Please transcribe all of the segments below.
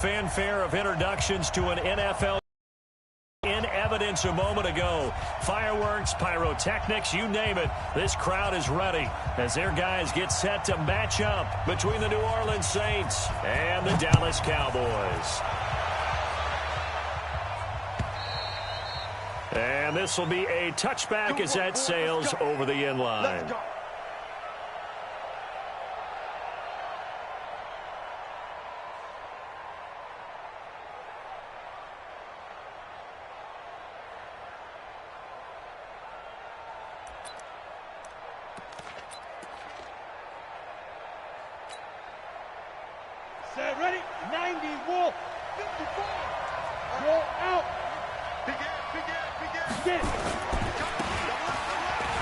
Fanfare of introductions to an NFL in evidence a moment ago. Fireworks, pyrotechnics, you name it. This crowd is ready as their guys get set to match up between the New Orleans Saints and the Dallas Cowboys. And this will be a touchback as that sails over the end line. Set, ready, 90, Wolf, 54, roll out. Begin.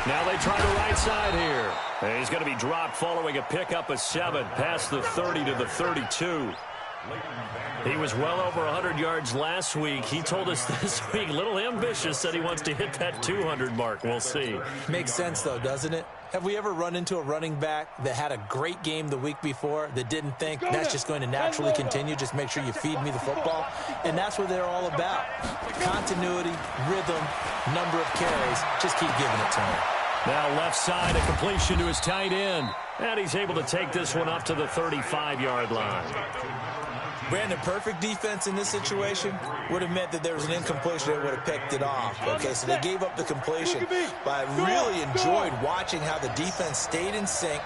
Now they try the right side here. And he's going to be dropped following a pickup of 7 past the 30 to the 32. He was well over 100 yards last week. He told us this week, a little ambitious, said he wants to hit that 200 mark. We'll see. Makes sense, though, doesn't it? Have we ever run into a running back that had a great game the week before that didn't think that's just going to naturally continue? Just make sure you feed me the football. And that's what they're all about. Continuity, rhythm, number of carries. Just keep giving it to him. Now left side, a completion to his tight end. And he's able to take this one up to the 35-yard line. Brandon, perfect defense in this situation would have meant that there was an incompletion that would have picked it off. Okay, so they gave up the completion, but I really enjoyed watching how the defense stayed in sync,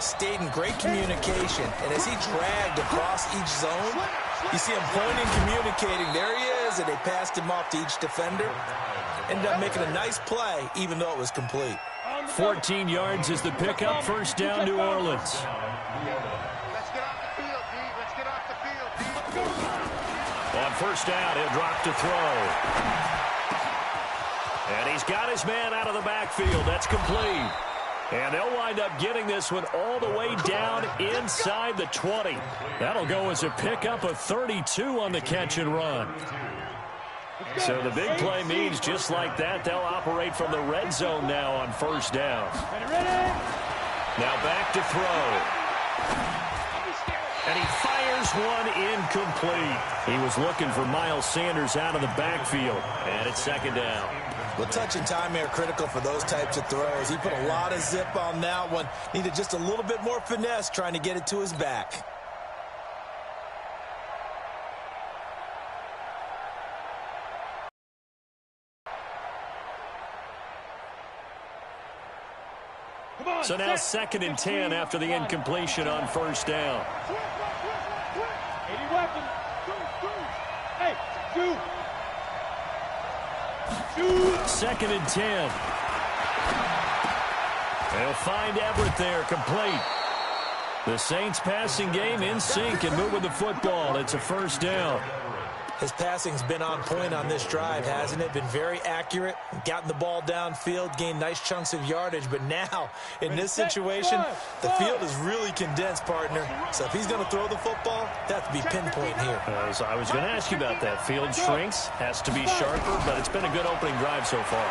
stayed in great communication, and as he dragged across each zone, you see him pointing, communicating. There he is, and they passed him off to each defender. Ended up making a nice play, even though it was complete. 14 yards is the pickup. First down, New Orleans. On first down, he'll drop to throw. And he's got his man out of the backfield. That's complete. And they'll wind up getting this one all the way down inside the 20. That'll go as a pickup of 32 on the catch and run. So the big play means just like that, they'll operate from the red zone now on first down. Now back to throw. And he fires one incomplete. He was looking for Miles Sanders out of the backfield. And it's second down. Well, touch and time are critical for those types of throws. He put a lot of zip on that one. Needed just a little bit more finesse trying to get it to his back. So now second and 10 after the incompletion on first down. 80 weapons. Hey, two. Second and 10. They'll find Everett there, complete. The Saints passing game in sync and moving the football. It's a first down. His passing's been on point on this drive, hasn't it? Been very accurate, gotten the ball downfield, gained nice chunks of yardage. But now, in this situation, the field is really condensed, partner. So if he's going to throw the football, that has to be pinpoint here. So I was going to ask you about that. Field shrinks, has to be sharper, but it's been a good opening drive so far.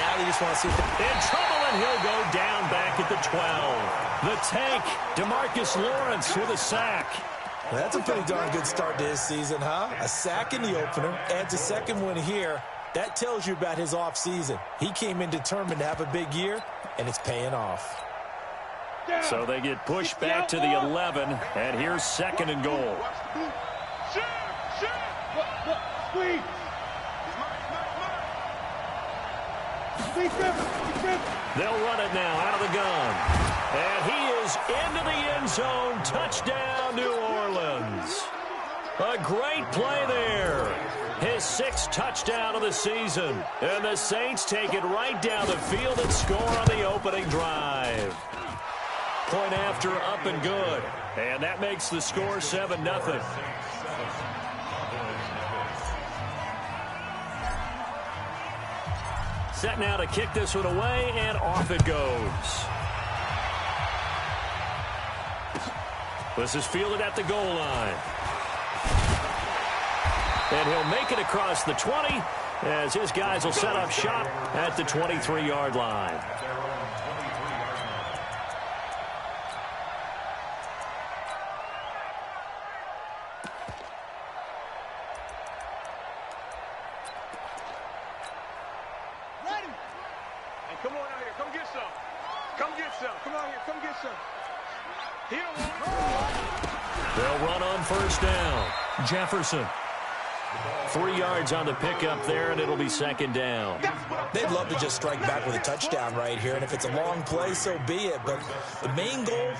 Now they just want to see if in trouble, and he'll go down back at the 12. The tank, DeMarcus Lawrence with a sack. Well, that's a pretty darn good start to his season, huh? A sack in the opener, adds a second one here. That tells you about his offseason. He came in determined to have a big year, and it's paying off. So they get pushed back to the 11, and here's second and goal. Squeeze. They'll run it now out of the gun. And he is into the end zone. Touchdown, New Orleans. A great play there. His 6th touchdown of the season. And the Saints take it right down the field and score on the opening drive. Point after, up and good. And that makes the score 7-0. Set now to kick this one away, and off it goes. This is fielded at the goal line. And he'll make it across the 20 as his guys will set up shop at the 23-yard line. Come on out here. Come get some. Come get some. Come on here. Come get some. He don't want it. They'll run on first down. Jefferson. 3 yards on the pickup there, and it'll be second down. They'd love to just strike back with a touchdown right here, and if it's a long play, so be it. But the main goal,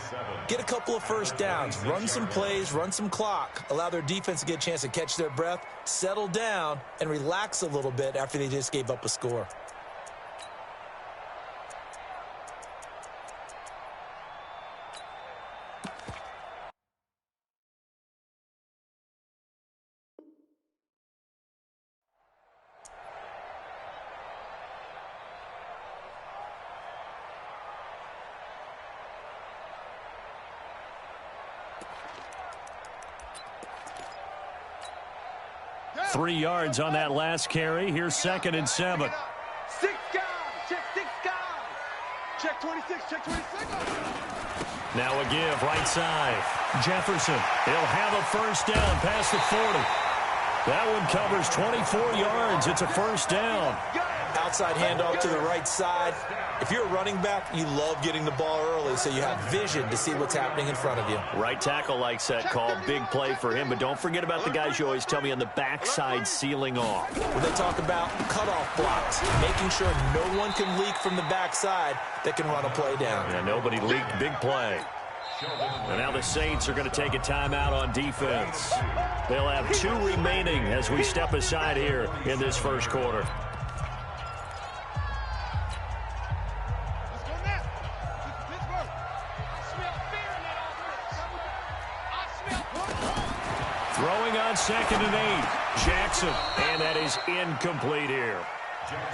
get a couple of first downs, run some plays, run some clock, allow their defense to get a chance to catch their breath, settle down, and relax a little bit after they just gave up a score. Three yards on that last carry. Here's second and 7. 6 guys. Check 6 guys. Check 26. Check 26. Now a give right side. Jefferson. He'll have a first down past the 40. That one covers 24 yards. It's a first down. Outside handoff to the right side. If you're a running back, you love getting the ball early so you have vision to see what's happening in front of you. Right tackle likes that call. Big play for him. But don't forget about the guys you always tell me on the backside sealing off. When they talk about cutoff blocks, making sure no one can leak from the backside that can run a play down. Yeah, nobody leaked. Big play. And now the Saints are going to take a timeout on defense. They'll have 2 remaining as we step aside here in this first quarter. Throwing on second and 8. Jackson. And that is incomplete here.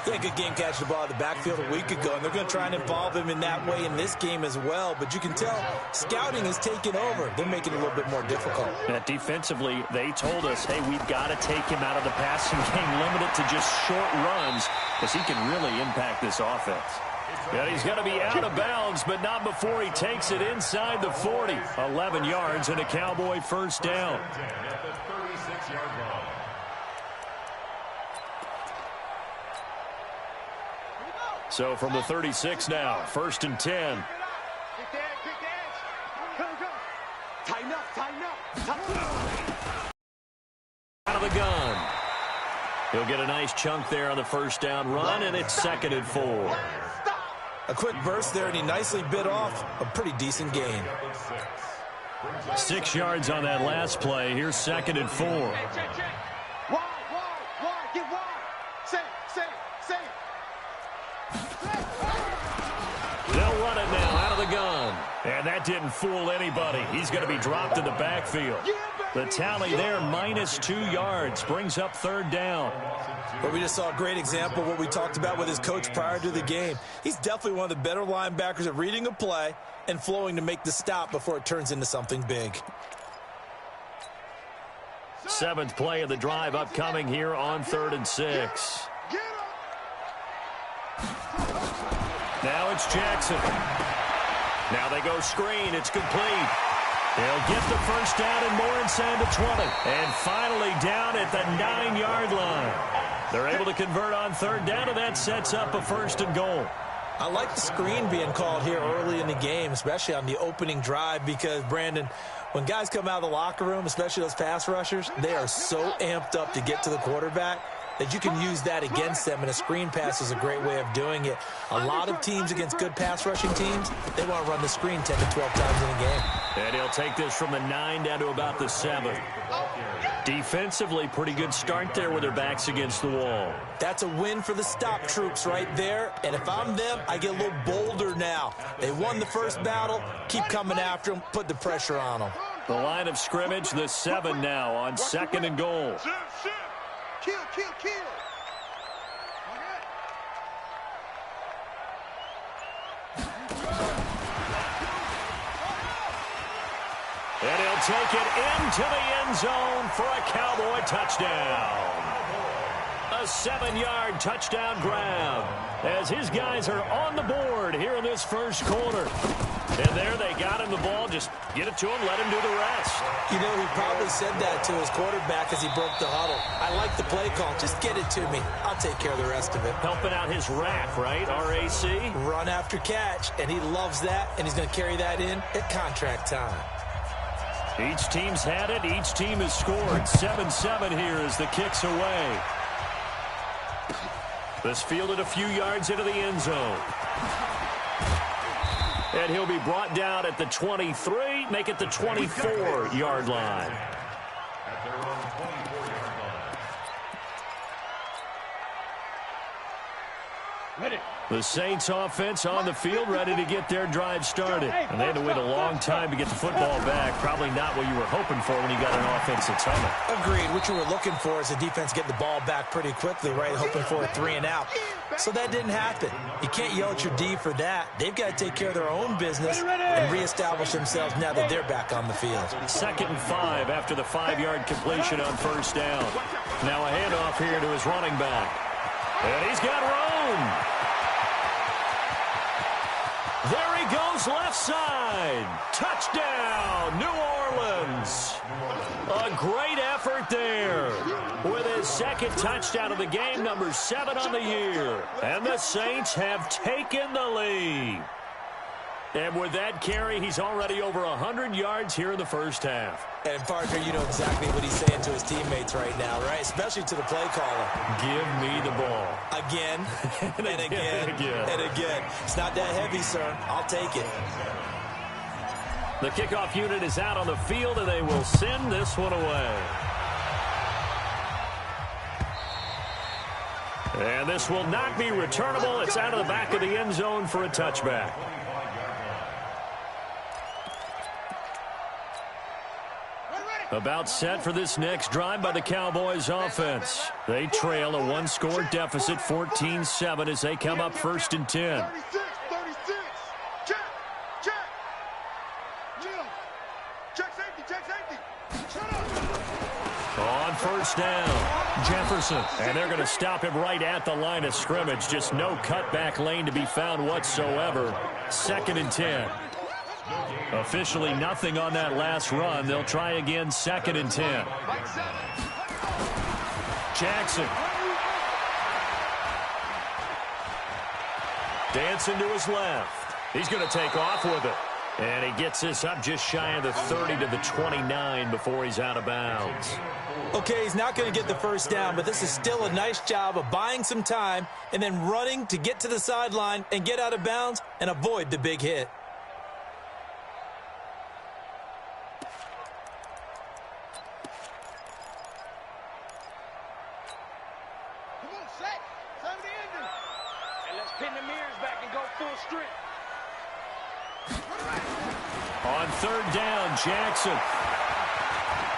Yeah, good game catching the ball at the backfield a week ago, and they're going to try and involve him in that way in this game as well. But you can tell scouting is taking over. They're making it a little bit more difficult. Defensively, they told us, hey, we've got to take him out of the passing game, limit it to just short runs, because he can really impact this offense. And he's going to be out of bounds, but not before he takes it inside the 40. 11 yards and a Cowboy first down. So from the 36 now, first and 10. Tighten up, tighten up. Out of the gun. He'll get a nice chunk there on the first down run, and it's second and 4. A quick burst there, and he nicely bit off a pretty decent gain. 6 yards on that last play. Here's second and 4. Wide, get wide. Say. They'll run it now out of the gun. And that didn't fool anybody. He's going to be dropped in the backfield. The tally there, -2 yards, brings up third down. But we just saw a great example of what we talked about with his coach prior to the game. He's definitely one of the better linebackers at reading a play and flowing to make the stop before it turns into something big. 7th play of the drive upcoming here on 3rd and 6. Now it's Jackson. Now they go screen. It's complete. They'll get the first down and more inside the 20. And finally down at the 9-yard line. They're able to convert on third down, and that sets up a first and goal. I like the screen being called here early in the game, especially on the opening drive, because, Brandon, when guys come out of the locker room, especially those pass rushers, they are so amped up to get to the quarterback that you can use that against them, and a screen pass is a great way of doing it. A lot of teams against good pass rushing teams, they want to run the screen 10 to 12 times in a game. And he'll take this from the 9 down to about the 7. Defensively, pretty good start there with their backs against the wall. That's a win for the stop troops right there, and if I'm them, I get a little bolder now. They won the first battle, keep coming after them, put the pressure on them. The line of scrimmage, the 7 now on second and goal. Kill. And he'll take it into the end zone for a Cowboy touchdown. A 7-yard touchdown grab as his guys are on the board here in this first quarter. And there they got him the ball. Just get it to him, let him do the rest. You know, he probably said that to his quarterback as he broke the huddle. I like the play call. Just get it to me. I'll take care of the rest of it. Helping out his RAC, right? R-A-C? Run after catch, and he loves that, and he's going to carry that in at contract time. Each team's had it. Each team has scored. 7-7 here as the kick's away. This fielded a few yards into the end zone. And he'll be brought down at the 23, make it the 24-yard line. The Saints offense on the field, ready to get their drive started. And they had to wait a long time to get the football back. Probably not what you were hoping for when you got an offense that's humming. Agreed. What you were looking for is the defense getting the ball back pretty quickly, right? Hoping for a 3-and-out. So that didn't happen. You can't yell at your D for that. They've got to take care of their own business and reestablish themselves now that they're back on the field. 2nd and 5 after the 5-yard completion on first down. Now a handoff here to his running back. And he's got room. There he goes, left side. Touchdown, New Orleans. A great effort there. With his 2nd touchdown of the game, number 7 on the year. And the Saints have taken the lead. And with that carry, he's already over 100 yards here in the first half. And, partner, you know exactly what he's saying to his teammates right now, right? Especially to the play caller. Give me the ball. Again, and again, and again. It's not that heavy, sir. I'll take it. The kickoff unit is out on the field, and they will send this one away. And this will not be returnable. It's out of the back of the end zone for a touchback. About set for this next drive by the Cowboys offense. They trail a 1-score deficit, 14-7, as they come up 1st and 10. 36. Check. Check safety. Shut up. On first down, Jefferson. And they're going to stop him right at the line of scrimmage. Just no cutback lane to be found whatsoever. 2nd and 10. Officially nothing on that last run. They'll try again, 2nd and 10. Jackson. Dancing to his left. He's going to take off with it. And he gets this up just shy of the 30 to the 29 before he's out of bounds. Okay, he's not going to get the first down, but this is still a nice job of buying some time and then running to get to the sideline and get out of bounds and avoid the big hit. On 3rd down, Jackson.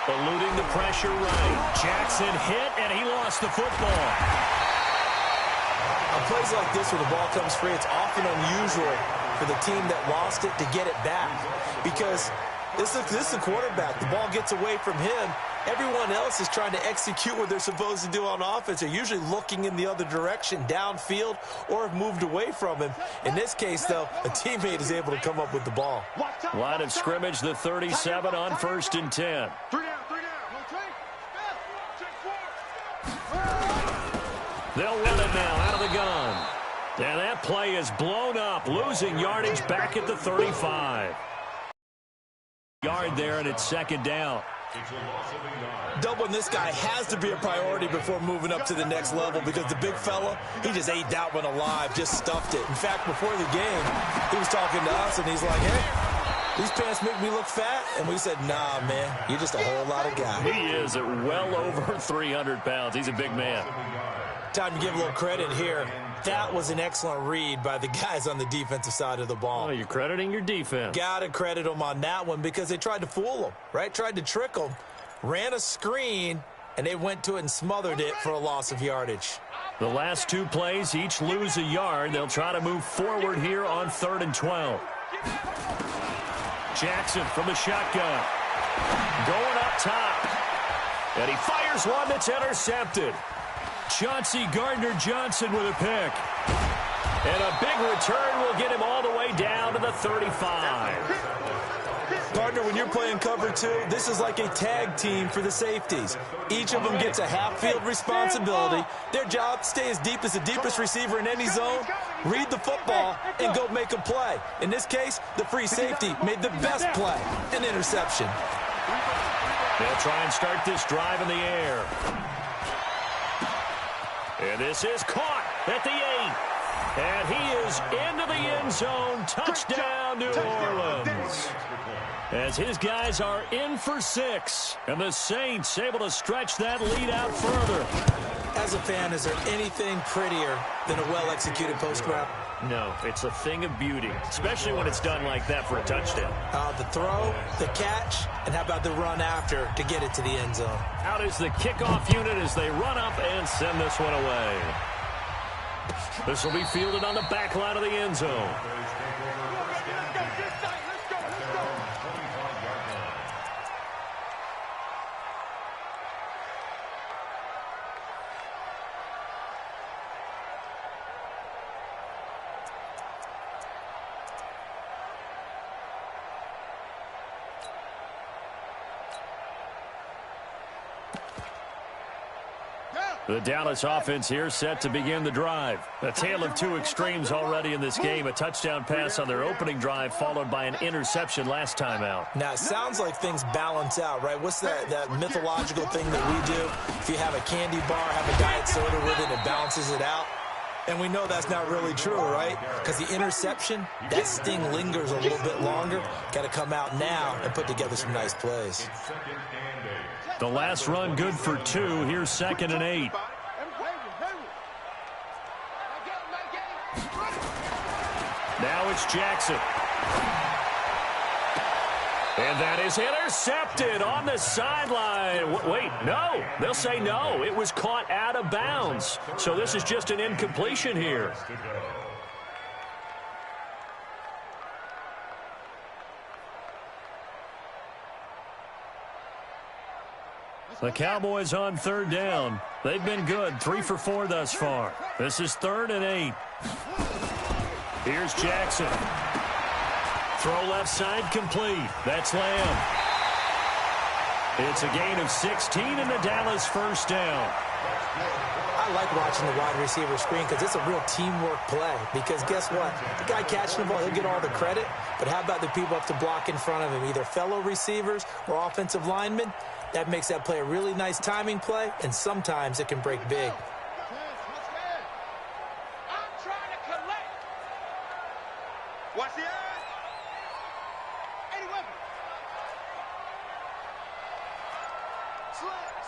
Eluding the pressure right. Jackson hit, and he lost the football. On plays like this where the ball comes free, it's often unusual for the team that lost it to get it back. Because this is the quarterback. The ball gets away from him. Everyone else is trying to execute what they're supposed to do on offense. They're usually looking in the other direction, downfield, or have moved away from him. In this case, though, a teammate is able to come up with the ball. Line of scrimmage, the 37 on 1st and 10. 3 down. They'll run it now out of the gun. And that play is blown up, losing yardage back at the 35. Yard there, and it's 2nd down. Doubling this guy has to be a priority before moving up to the next level because the big fella, he just ate that one alive, just stuffed it. In fact, before the game, he was talking to us, and he's like, hey, these pants make me look fat. And we said, nah, man, you're just a whole lot of guy. He is at well over 300 pounds. He's a big man. Time to give a little credit here. That was an excellent read by the guys on the defensive side of the ball. Oh, you're crediting your defense. Got to credit them on that one because they tried to fool them, right? Tried to trick them. Ran a screen, and they went to it and smothered it for a loss of yardage. The last 2 plays, each lose a yard. They'll try to move forward here on 3rd and 12. Jackson from the shotgun. Going up top. And he fires one that's intercepted. Chauncey Gardner-Johnson with a pick. And a big return will get him all the way down to the 35. Partner, when you're playing cover two, this is like a tag team for the safeties. Each of them gets a half-field responsibility. Their job, stay as deep as the deepest receiver in any zone, read the football, and go make a play. In this case, the free safety made the best play, an interception. They'll try and start this drive in the air. And this is caught at the 8. And he is into the end zone. Touchdown, New Orleans. As his guys are in for 6. And the Saints able to stretch that lead out further. As a fan, is there anything prettier than a well-executed post route? No, it's a thing of beauty, especially when it's done like that for a touchdown. The throw, the catch, and how about the run after to get it to the end zone? Out is the kickoff unit as they run up and send this one away. This will be fielded on the back line of the end zone. The Dallas offense here set to begin the drive. A tale of two extremes already in this game. A touchdown pass on their opening drive followed by an interception last time out. Now, it sounds like things balance out, right? What's that mythological thing that we do? If you have a candy bar, have a diet soda with it, it balances it out. And we know that's not really true, right? Because the interception, that sting lingers a little bit longer. Got to come out now and put together some nice plays. The last run good for 2. Here's 2nd and 8. Now it's Jackson. And that is intercepted on the sideline. Wait, no. They'll say no. It was caught out of bounds. So this is just an incompletion here. The Cowboys on 3rd down. They've been good, 3 for 4 thus far. This is 3rd and 8. Here's Jackson. Throw left side complete. That's Lamb. It's a gain of 16 and the Dallas first down. I like watching the wide receiver screen because it's a real teamwork play. Because guess what? The guy catching the ball, he'll get all the credit. But how about the people up to block in front of him, either fellow receivers or offensive linemen? That makes that play a really nice timing play, and sometimes it can break big. I'm trying to collect. Watch the eye. Any weapon.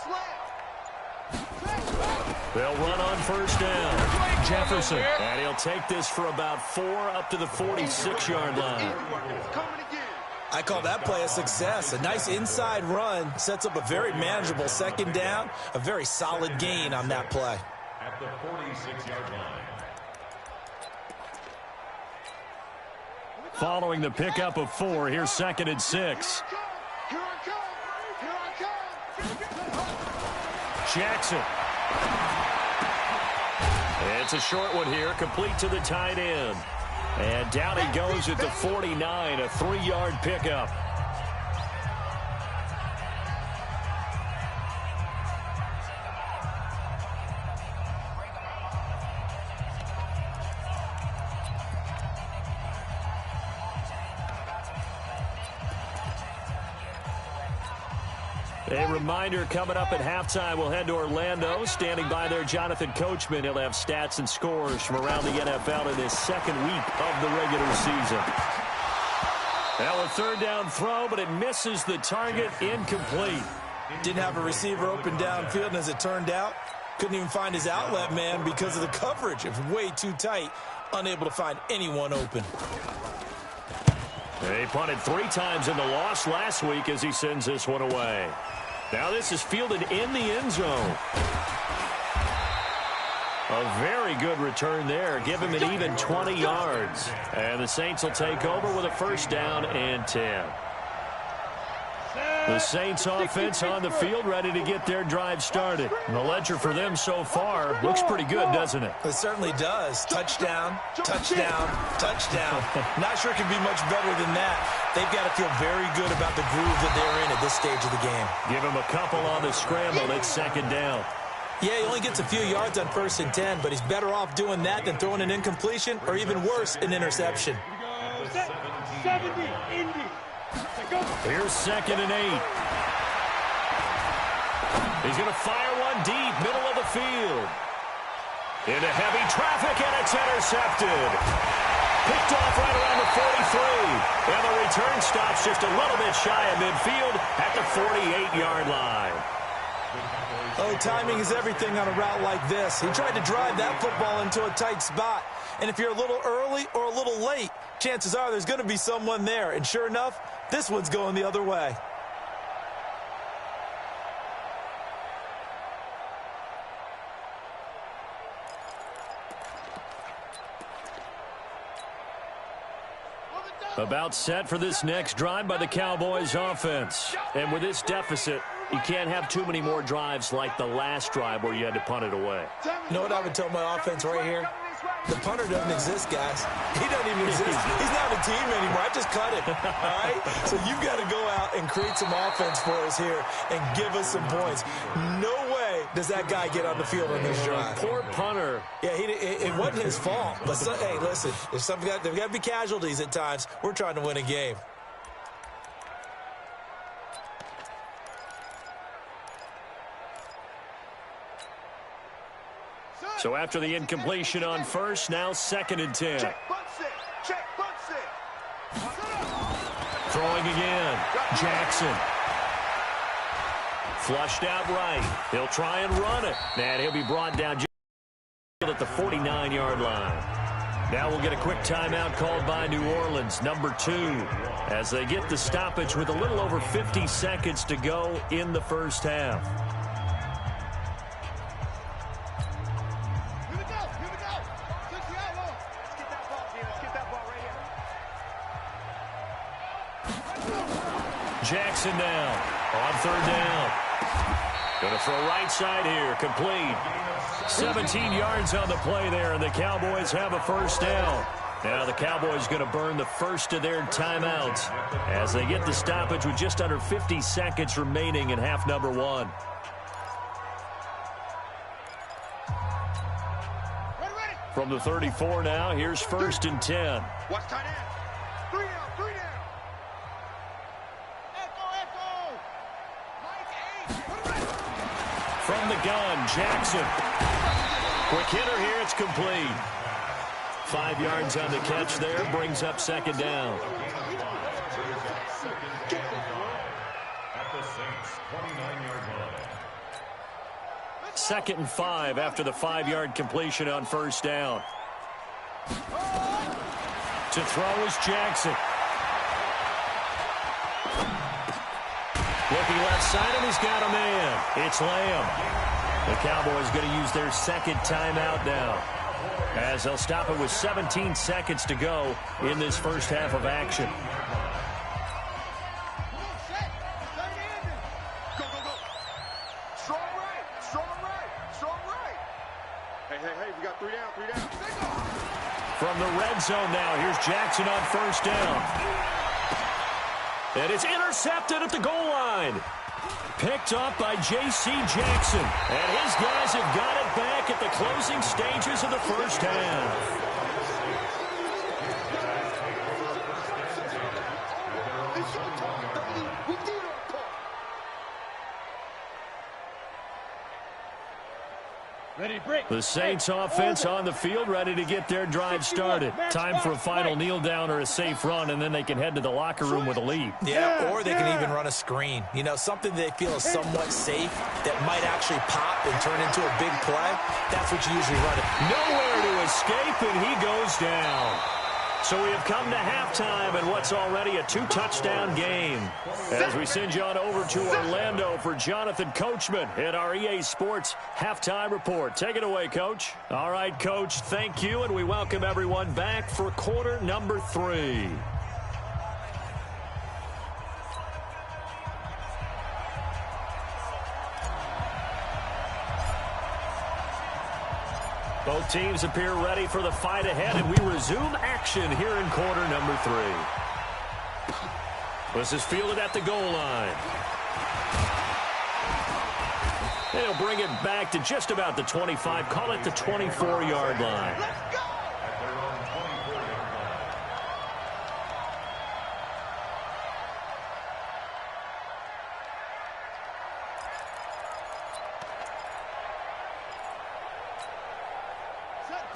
Slam. They'll run on first down. Jefferson. And he'll take this for about 4 up to the 46-yard line. I call that play a success. A nice inside run sets up a very manageable 2nd down. A very solid gain on that play. At the 46-yard line. Following the pickup of 4, here's 2nd and 6. Here I come. Jackson. It's a short one here, complete to the tight end. And down he goes at the 49, a 3-yard pickup. A reminder coming up at halftime, we'll head to Orlando. Standing by there, Jonathan Coachman. He'll have stats and scores from around the NFL in this 2nd week of the regular season. Now a 3rd down throw, but it misses the target, incomplete. Didn't have a receiver open downfield, and as it turned out, couldn't even find his outlet man because of the coverage. It was way too tight, unable to find anyone open. He punted 3 times in the loss last week as he sends this one away. Now this is fielded in the end zone. A very good return there. Give him an even 20 yards. And the Saints will take over with a 1st down and 10. The Saints offense on the field, ready to get their drive started. And the ledger for them so far looks pretty good, doesn't it? It certainly does. Touchdown, touchdown, touchdown. Not sure it can be much better than that. They've got to feel very good about the groove that they're in at this stage of the game. Give him a couple on the scramble. It's second down. Yeah, he only gets a few yards on 1st and 10, but he's better off doing that than throwing an incompletion or even worse, an interception. 70, Indy. Here's 2nd and 8. He's going to fire one deep, middle of the field. Into heavy traffic, and it's intercepted. Picked off right around the 43. And the return stops just a little bit shy of midfield at the 48-yard line. Oh, timing is everything on a route like this. He tried to drive that football into a tight spot. And if you're a little early or a little late, chances are there's going to be someone there. And sure enough, this one's going the other way. About set for this next drive by the Cowboys offense. And with this deficit, you can't have too many more drives like the last drive where you had to punt it away. You know what I would tell my offense right here? The punter doesn't exist, guys. He doesn't even exist. He's not a team anymore. I just cut him. All right? So you've got to go out and create some offense for us here and give us some points. No way does that guy get on the field on this drive. Poor punter. Yeah, it wasn't his fault. But, hey, listen, there's got to be casualties at times. We're trying to win a game. So after the incompletion on 1st, now 2nd and 10. Check, butt sit. Check, butt sit. Throwing again. Jackson. Flushed out right. He'll try and run it. And he'll be brought down just at the 49-yard line. Now we'll get a quick timeout called by New Orleans, number 2, as they get the stoppage with a little over 50 seconds to go in the first half. Jackson now on 3rd down. Going to throw right side here, complete. 17 yards on the play there, and the Cowboys have a first down. Now the Cowboys going to burn the first of their timeouts as they get the stoppage with just under 50 seconds remaining in half number 1. From the 34 now, here's 1st and 10. Watch tight end. 3 down, 3 down. From the gun, Jackson. Quick hitter here, it's complete. 5 yards on the catch there, brings up 2nd down. At the Saints' 29-yard line. 2nd and 5 after the 5-yard completion on 1st down. To throw is Jackson. Looking left side, and he's got a man. It's Lamb. The Cowboys going to use their 2nd timeout now, as they'll stop it with 17 seconds to go in this first half of action. Go, go, go. Strong right, strong right, strong right. Hey, hey, hey, we got 3 down, 3 down. From the red zone now, here's Jackson on 1st down. And it's intercepted at the goal line. Picked up by J.C. Jackson. And his guys have got it back at the closing stages of the first half. The Saints offense on the field, ready to get their drive started. Time for a final kneel down or a safe run, and then they can head to the locker room with a lead. Yeah, or they can even run a screen. You know, something they feel is somewhat safe that might actually pop and turn into a big play. That's what you usually run it. Nowhere to escape, and he goes down. So we have come to halftime in what's already a 2-touchdown game. As we send you on over to Orlando for Jonathan Coachman at our EA Sports Halftime Report. Take it away, Coach. All right, Coach, thank you, and we welcome everyone back for quarter number 3. Both teams appear ready for the fight ahead, and we resume action here in quarter number 3. This is fielded at the goal line. They'll bring it back to just about the 25, call it the 24-yard line.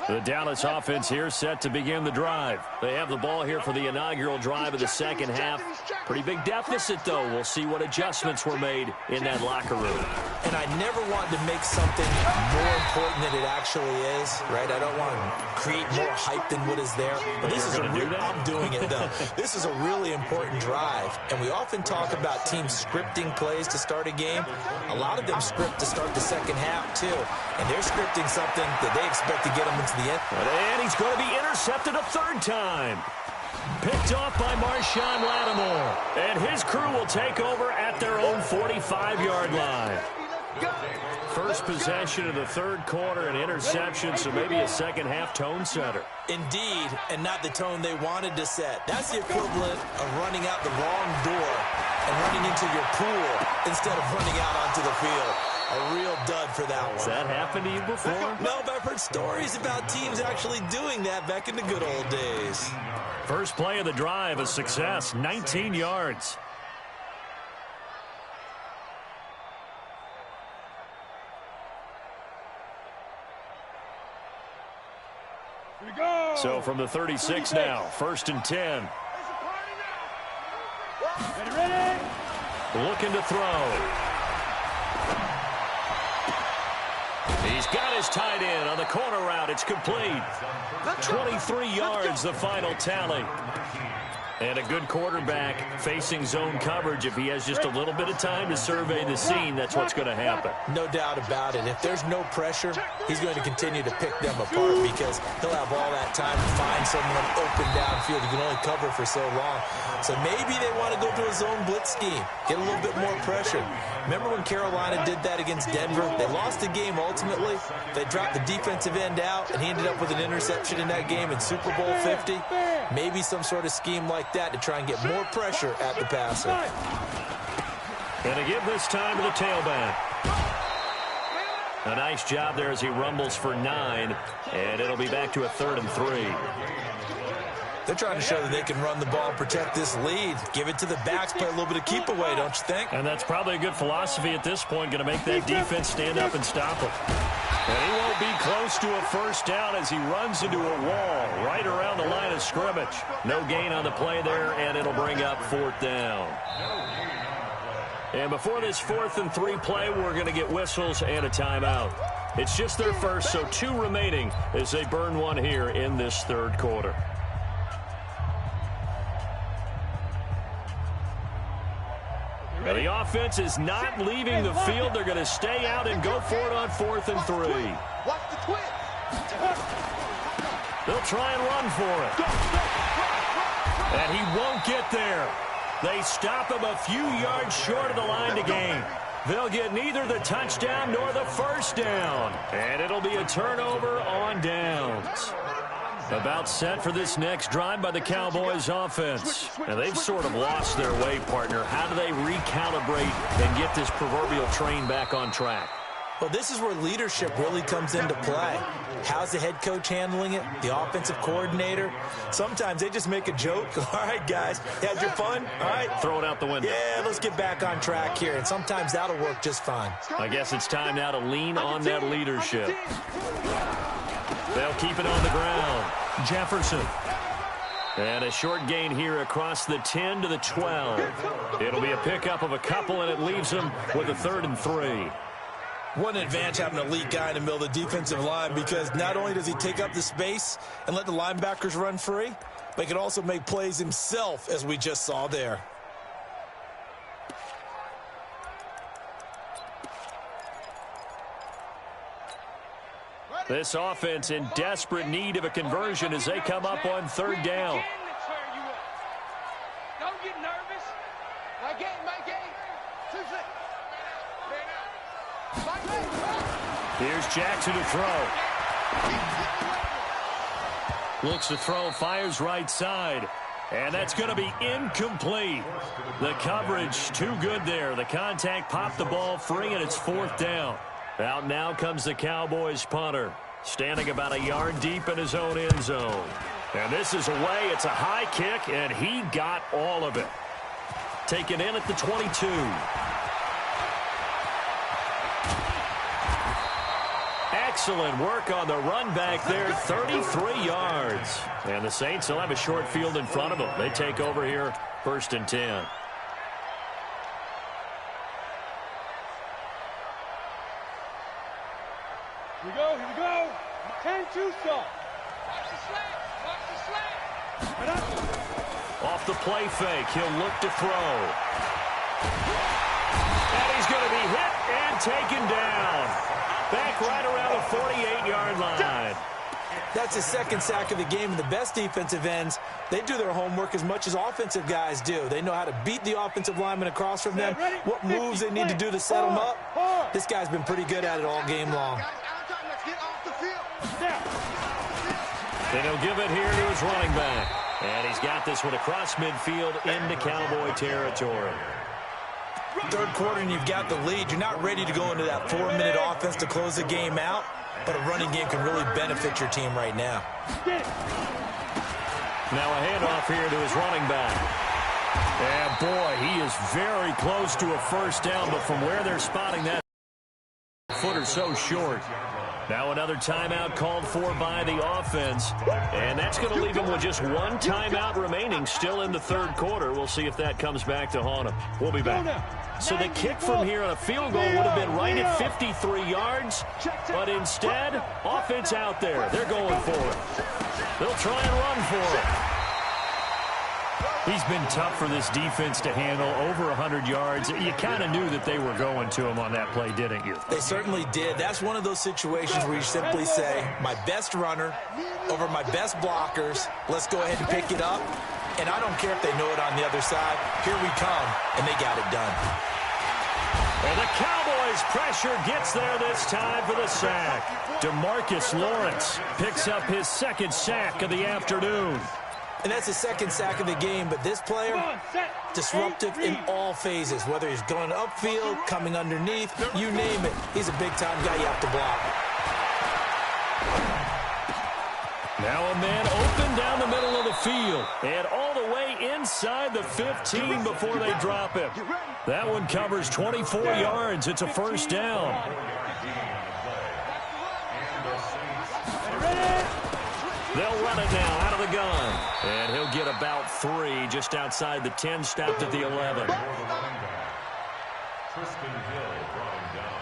The Dallas offense here set to begin the drive. They have the ball here for the inaugural drive of the second half. Pretty big deficit, though. We'll see what adjustments were made in that locker room. And I never want to make something more important than it actually is, right? I don't want to create more hype than what is there. But this is I'm doing it, though. This is a really important drive. And we often talk about teams scripting plays to start a game. A lot of them script to start the second half, too. And they're scripting something that they expect to get them into the end. And he's going to be intercepted a third time. Picked off by Marshawn Lattimore. And his crew will take over at their own 45-yard line. First possession of the third quarter, an interception, so maybe a second-half tone setter. Indeed, and not the tone they wanted to set. That's the equivalent of running out the wrong door and running into your pool instead of running out onto the field. A real dud for that one. Has that happened to you before? No, but I've heard stories about teams actually doing that back in the good old days. First play of the drive, a success, 19 yards. So from the 36 now, 1st and 10. Ready? Looking to throw. He's got his tight end on the corner route. It's complete. 23 yards, the final tally. And a good quarterback facing zone coverage. If he has just a little bit of time to survey the scene, that's what's going to happen. No doubt about it. If there's no pressure, he's going to continue to pick them apart because he'll have all that time to find someone open downfield. He can only cover for so long. So maybe they want to go to a zone blitz scheme, get a little bit more pressure. Remember when Carolina did that against Denver? They lost the game ultimately. They dropped the defensive end out, and he ended up with an interception in that game in Super Bowl 50. Maybe some sort of scheme like that to try and get more pressure at the passer. And to give this time to the tailback. A nice job there as he rumbles for 9, and it'll be back to a 3rd and 3. They're trying to show that they can run the ball and protect this lead. Give it to the backs, play a little bit of keep away, don't you think? And that's probably a good philosophy at this point, going to make that defense stand up and stop him. And he won't be close to a first down as he runs into a wall right around the line of scrimmage. No gain on the play there, and it'll bring up 4th down. And before this 4th and 3 play, we're going to get whistles and a timeout. It's just their first, so 2 remaining as they burn one here in this 3rd quarter. Now the offense is not leaving the field. They're going to stay out and go for it on 4th and 3. Watch the twist. They'll try and run for it. And he won't get there. They stop him a few yards short of the line to gain. They'll get neither the touchdown nor the first down. And it'll be a turnover on downs. About set for this next drive by the Cowboys offense. And they've sort of lost their way, partner. How do they recalibrate and get this proverbial train back on track? Well, this is where leadership really comes into play. How's the head coach handling it? The offensive coordinator? Sometimes they just make a joke. All right, guys, had your fun? All right. Throw it out the window. Yeah, let's get back on track here. And sometimes that'll work just fine. I guess it's time now to lean on that leadership. They'll keep it on the ground. Jefferson. And a short gain here across the 10 to the 12. It'll be a pickup of a couple, and it leaves them with a 3rd and 3. What an advantage having an elite guy in the middle of the defensive line, because not only does he take up the space and let the linebackers run free, but he can also make plays himself, as we just saw there. This offense in desperate need of a conversion as they come up on 3rd down. Don't get nervous. My game. 2-6. Here's Jackson to throw. Looks to throw, fires right side. And that's going to be incomplete. The coverage too good there. The contact popped the ball free, and it's 4th down. Out now comes the Cowboys punter, standing about a yard deep in his own end zone. And this is away. It's a high kick, and he got all of it. Taken in at the 22. Excellent work on the run back there, 33 yards. And the Saints will have a short field in front of them. They take over here, 1st and 10. Here we go, here we go. 10-2 stop. Watch the slant, watch the slant. Off the play fake, he'll look to throw. And he's going to be hit and taken down. Back right around the 48-yard line. That's his 2nd sack of the game, and the best defensive ends, they do their homework as much as offensive guys do. They know how to beat the offensive lineman across from them, what moves they need to do to set them up. This guy's been pretty good at it all game long. And he'll give it here to his running back. And he's got this one across midfield into Cowboy territory. 3rd quarter and you've got the lead. You're not ready to go into that 4-minute offense to close the game out, but a running game can really benefit your team right now. Now a handoff here to his running back. And boy, he is very close to a 1st down, but from where they're spotting that footer so short. Now another timeout called for by the offense, and that's going to leave him with just 1 timeout remaining still in the 3rd quarter. We'll see if that comes back to haunt him. We'll be back. So the kick from here on a field goal would have been right at 53 yards, but instead, offense out there. They're going for it. They'll try and run for it. He's been tough for this defense to handle, over 100 yards. You kind of knew that they were going to him on that play, didn't you? They certainly did. That's one of those situations where you simply say, my best runner over my best blockers, let's go ahead and pick it up. And I don't care if they know it on the other side. Here we come, and they got it done. And the Cowboys' pressure gets there this time for the sack. DeMarcus Lawrence picks up his 2nd sack of the afternoon. And that's his 2nd sack of the game, but this player, disruptive in all phases, whether he's going upfield, coming underneath, you name it. He's a big-time guy you have to block. Now a man open down the middle of the field, and all the way inside the 15 before they drop him. That one covers 24 yards. It's a 1st down. They'll run it now out of the gun. And he'll get about 3 just outside the 10, stopped at the 11. Tristan Hill brought him down.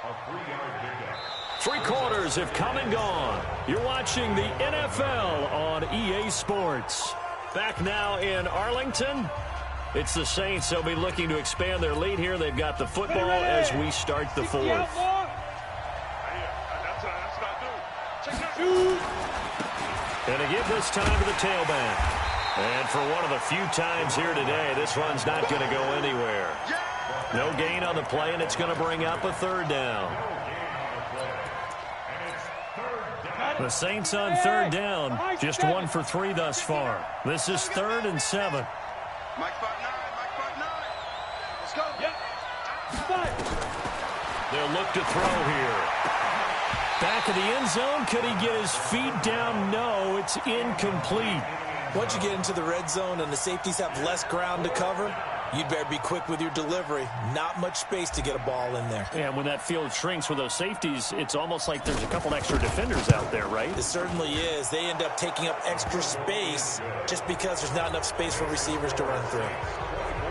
A 3-yard pickup. 3 quarters have come and gone. You're watching the NFL on EA Sports. Back now in Arlington. It's the Saints. They'll be looking to expand their lead here. They've got the football as we start the 4th. And again this time to the tailback. And for one of the few times here today, this run's not going to go anywhere. No gain on the play, and it's going to bring up a 3rd down. The Saints on 3rd down, just 1 for 3 thus far. This is 3rd and 7. Mike 5-9, Mike 5-9. Let's go. They'll look to throw here. Back of the end zone, could he get his feet down? No, it's incomplete. Once you get into the red zone and the safeties have less ground to cover, you'd better be quick with your delivery. Not much space to get a ball in there. Yeah, when that field shrinks with those safeties, it's almost like there's a couple extra defenders out there, right? It certainly is. They end up taking up extra space just because there's not enough space for receivers to run through.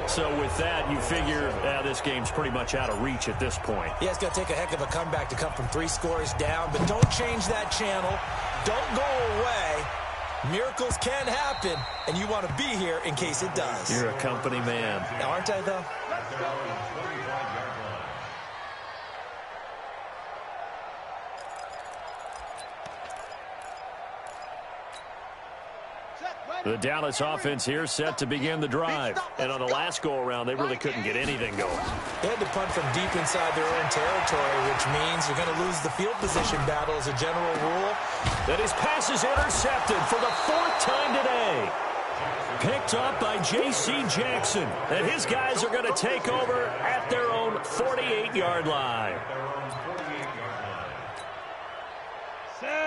So with that, you figure this game's pretty much out of reach at this point. Yeah, it's going to take a heck of a comeback to come from 3 scores down, but don't change that channel. Don't go away. Miracles can happen, and you want to be here in case it does. You're a company man. Aren't I, though? Set, The Dallas offense here set to begin the drive. And on the last go-around, they really couldn't get anything going. They had to punt from deep inside their own territory, which means you're going to lose the field position battle as a general rule. And his pass is intercepted for the 4th time today. Picked up by J.C. Jackson. And his guys are going to take over at their own 48-yard line.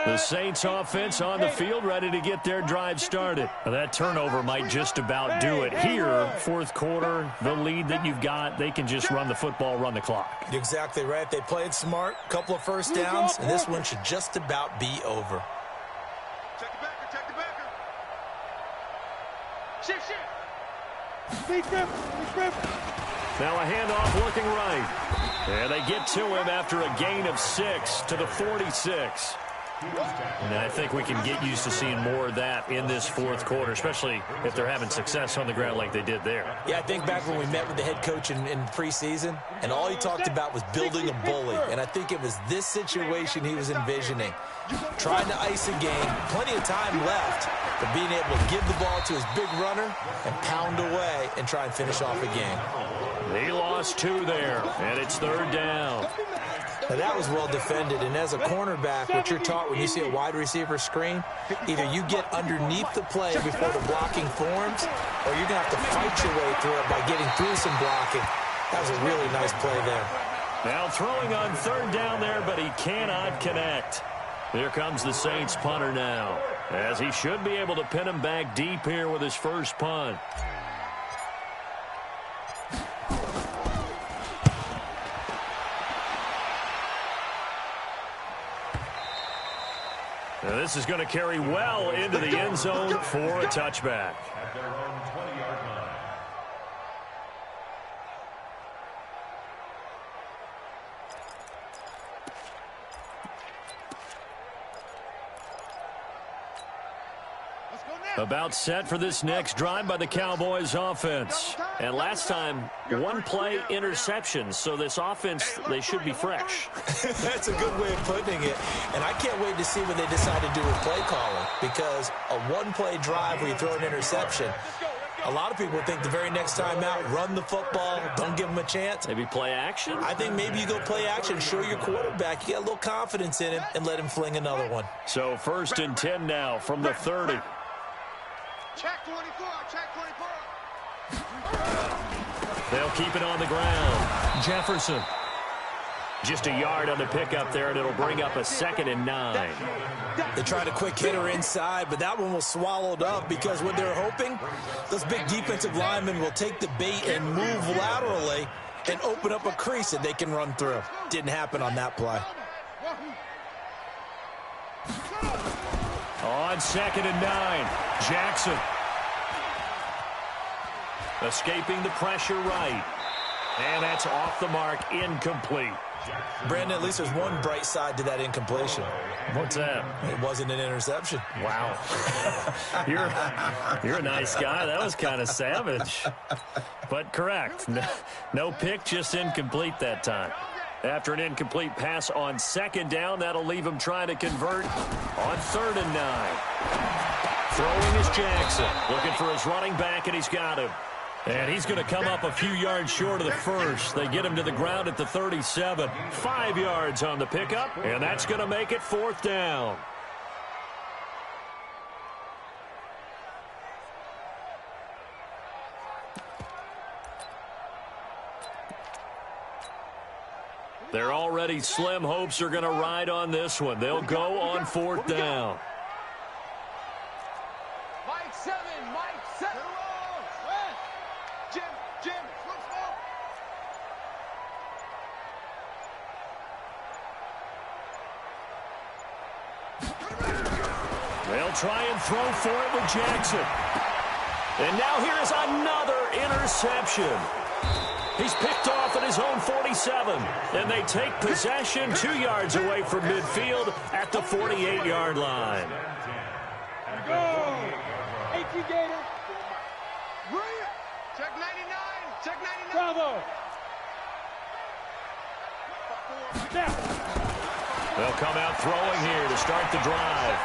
The Saints offense on the field, ready to get their drive started. Now, that turnover might just about do it here. 4th quarter, the lead that you've got, they can just run the football, run the clock. You're exactly right. They played smart, couple of first downs, and this one should just about be over. Check the backer, check the backer. Shift. Now a handoff looking right. And they get to him after a gain of 6 to the 46. And I think we can get used to seeing more of that in this 4th quarter, especially if they're having success on the ground like they did there. Yeah, I think back when we met with the head coach in preseason, and all he talked about was building a bully. And I think it was this situation he was envisioning. Trying to ice a game, plenty of time left, but being able to give the ball to his big runner and pound away and try and finish off a game. He lost 2 there, and it's 3rd down. Now, that was well defended, and as a cornerback, what you're taught when you see a wide receiver screen, either you get underneath the play before the blocking forms, or you're going to have to fight your way through it by getting through some blocking. That was a really nice play there. Now throwing on 3rd down there, but he cannot connect. Here comes the Saints punter now, as he should be able to pin him back deep here with his first punt. Now this is going to carry well into the end zone for a touchback. At their own 20-yard line. About set for this next drive by the Cowboys offense. And last time, 1 play interception. So this offense, they should be fresh. That's a good way of putting it. And I can't wait to see what they decide to do with play calling. Because a 1-play drive where you throw an interception, a lot of people think the very next time out, run the football, don't give them a chance. Maybe play action? I think maybe you go play action, show your quarterback, you get a little confidence in him, and let him fling another one. So 1st and 10 now from the 30. Check 24, check 24. They'll keep it on the ground. Jefferson. Just a yard on the pickup there, and it'll bring up a 2nd and 9. They tried a quick hitter inside, but that one was swallowed up because what they're hoping, those big defensive linemen will take the bait and move laterally and open up a crease that they can run through. Didn't happen on that play. On 2nd and 9, Jackson. Escaping the pressure right. And that's off the mark, incomplete. Brandon, at least there's one bright side to that incompletion. What's that? It wasn't an interception. Wow. You're a nice guy. That was kind of savage. But correct. No pick, just incomplete that time. After an incomplete pass on 2nd down, that'll leave him trying to convert on 3rd and 9. Throwing is Jackson. Looking for his running back, and he's got him. And he's going to come up a few yards short of the first. They get him to the ground at the 37. 5 yards on the pickup, and that's going to make it 4th down. Their already slim hopes are going to ride on this one. They'll go on 4th down. Mike 7, Mike 7. Jim, They'll try and throw for it with Jackson. And now here's another interception. He's picked off at his own 47, and they take possession 2 yards away from midfield at the 48-yard line. Go! 18 Gator. Check 99. Check 99. Bravo. They'll come out throwing here to start the drive.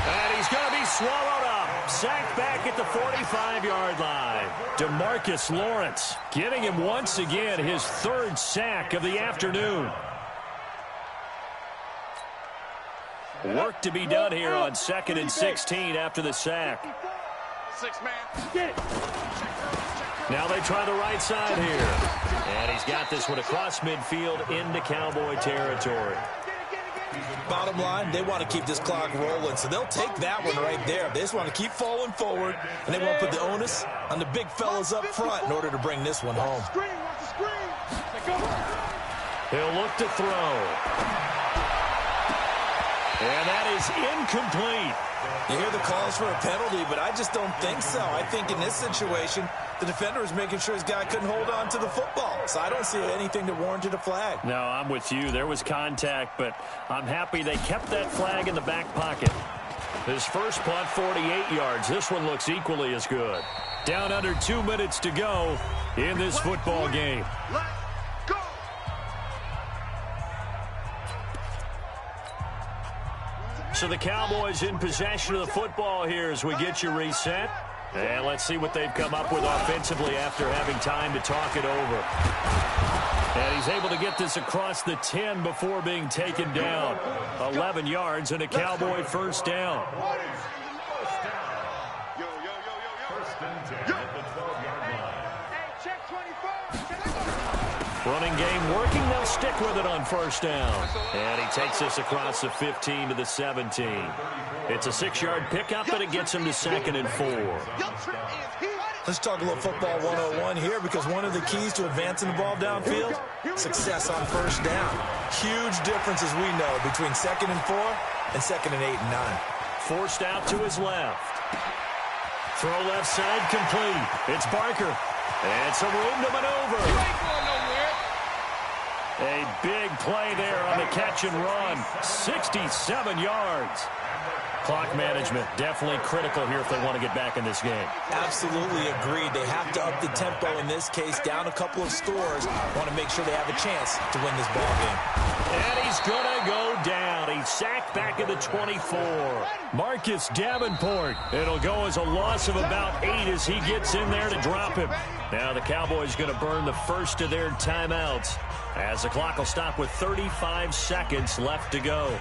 And he's going to be he's swallowed up. Sacked back at the 45-yard line. DeMarcus Lawrence getting him once again his third sack of the afternoon. Work to be done here on 2nd and 16 after the sack. 6-man. Now they try the right side here. And he's got this one across midfield into Cowboy territory. Bottom line, they want to keep this clock rolling, so they'll take that one right there. They just want to keep falling forward, and they want to put the onus on the big fellas up front in order to bring this one home. He'll look to throw. And that is incomplete. You hear the calls for a penalty, but I just don't think so. I think in this situation, the defender is making sure his guy couldn't hold on to the football. So I don't see anything that warranted a flag. No, I'm with you. There was contact, but I'm happy they kept that flag in the back pocket. His first punt, 48 yards. This one looks equally as good. Down under 2 minutes to go in this football game. So the Cowboys in possession of the football here as we get you reset. And let's see what they've come up with offensively after having time to talk it over. And he's able to get this across the 10 before being taken down. 11 yards and a Cowboy first down. Running game working. They'll stick with it on first down. And he takes this across the 15 to the 17. It's a 6-yard pickup, but it gets him to 2nd and 4. Let's talk a little football 101 here, because one of the keys to advancing the ball downfield, success on first down. Huge difference, as we know, between 2nd and 4 and 2nd and 8 and 9. Forced out to his left. Throw left side complete. It's Barker. And some room to maneuver. A big play there on the catch and run. 67 yards. Clock management definitely critical here if they want to get back in this game. Absolutely agreed. They have to up the tempo in this case, down a couple of scores. Want to make sure they have a chance to win this ball game. And he's going to go down. He's sacked back at the 24. Marcus Davenport. It'll go as a loss of about 8 as he gets in there to drop him. Now the Cowboys going to burn the first of their timeouts as the clock will stop with 35 seconds left to go.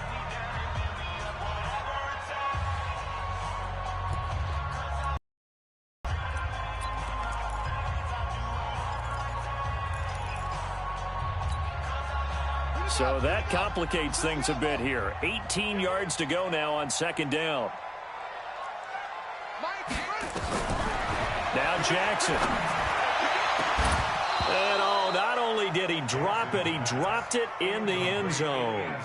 So that complicates things a bit here. 18 yards to go now on 2nd down. Now Jackson. And oh, not only did he drop it, he dropped it in the end zone.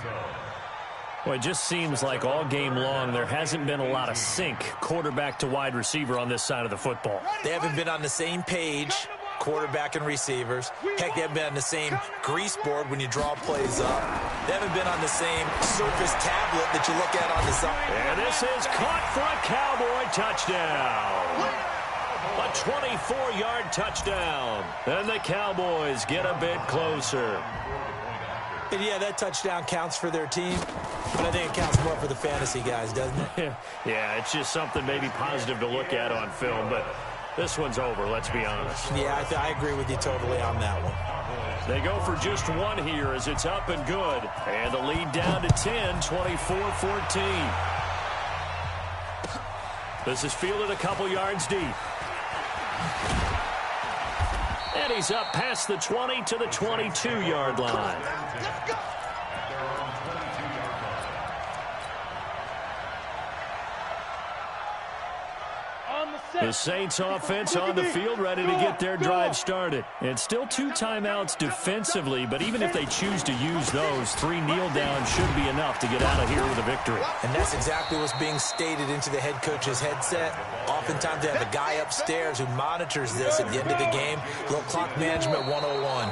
Well, it just seems like all game long there hasn't been a lot of sync quarterback to wide receiver on this side of the football. They haven't been on the same page, quarterback and receivers. Heck, they haven't been on the same grease board when you draw plays up. They haven't been on the same Surface tablet that you look at on the side. And this is caught for a Cowboy touchdown. A 24-yard touchdown. And the Cowboys get a bit closer. And yeah, that touchdown counts for their team, but I think it counts more for the fantasy guys, doesn't it? Yeah, it's just something maybe positive to look at on film, but this one's over, let's be honest. Yeah, I agree with you totally on that one. They go for just one here as it's up and good. And the lead down to 10, 24-14. This is fielded a couple yards deep. And he's up past the 20 to the 22-yard line. The Saints offense on the field, ready to get their drive started. And still 2 timeouts defensively, but even if they choose to use those, 3 kneel downs should be enough to get out of here with a victory. And that's exactly what's being stated into the head coach's headset. Oftentimes they have a guy upstairs who monitors this at the end of the game. Little clock management 101.